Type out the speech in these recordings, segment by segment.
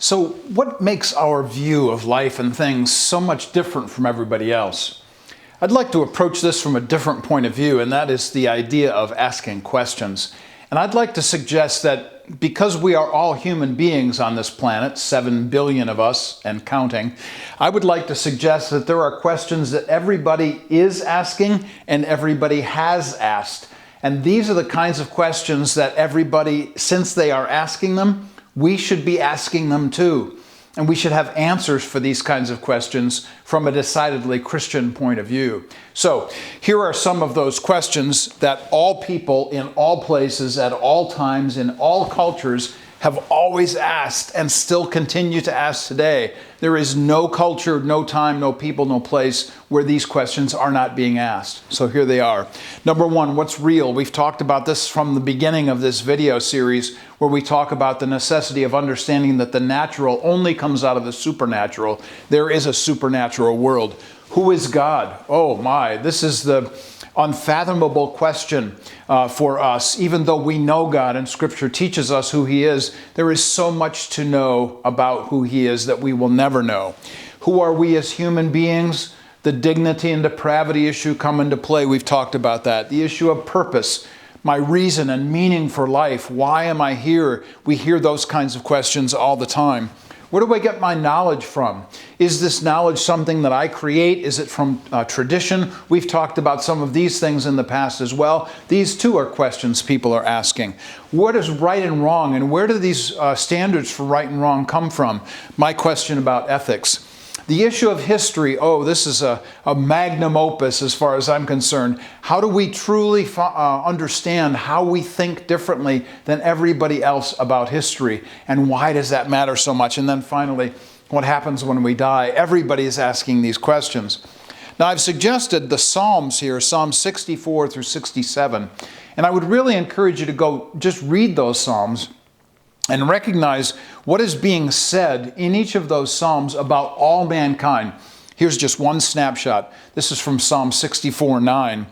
So what makes our view of life and things so much different from everybody else? I'd like to approach this from a different point of view, and that is the idea of asking questions. And I'd like to suggest that because we are all human beings on this planet, 7 billion of us and counting, I would like to suggest that there are questions that everybody is asking and everybody has asked. And these are the kinds of questions that everybody, since they are asking them, we should be asking them too. And we should have answers for these kinds of questions from a decidedly Christian point of view. So here are some of those questions that all people in all places, at all times, in all cultures have always asked and still continue to ask today. There is no culture, no time, no people, no place where these questions are not being asked. So here they are. Number one, what's real? We've talked about this from the beginning of this video series, where we talk about the necessity of understanding that the natural only comes out of the supernatural. There is a supernatural world. Who is God? Oh my, this is the unfathomable question for us. Even though we know God and Scripture teaches us who He is, there is so much to know about who He is that we will never know. Who are we as human beings? The dignity and depravity issue come into play. We've talked about that. The issue of purpose, my reason and meaning for life. Why am I here? We hear those kinds of questions all the time. Where do I get my knowledge from? Is this knowledge something that I create? Is it from tradition? We've talked about some of these things in the past as well. These too are questions people are asking. What is right and wrong? And where do these standards for right and wrong come from? My question about ethics. The issue of history, this is a magnum opus as far as I'm concerned. How do we truly understand how we think differently than everybody else about history? And why does that matter so much? And then finally, what happens when we die? Everybody is asking these questions. Now, I've suggested the Psalms here, Psalms 64 through 67. And I would really encourage you to go just read those Psalms and recognize what is being said in each of those Psalms about all mankind. Here's just one snapshot. This is from Psalm 64:9.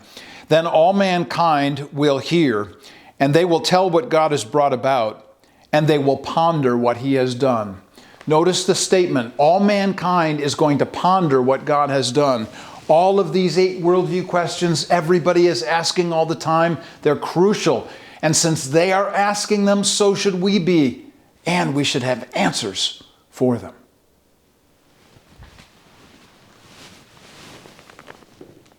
Then all mankind will hear, and they will tell what God has brought about, and they will ponder what He has done. Notice the statement, all mankind is going to ponder what God has done. All of these 8 worldview questions everybody is asking all the time, they're crucial. And since they are asking them, so should we be. And we should have answers for them.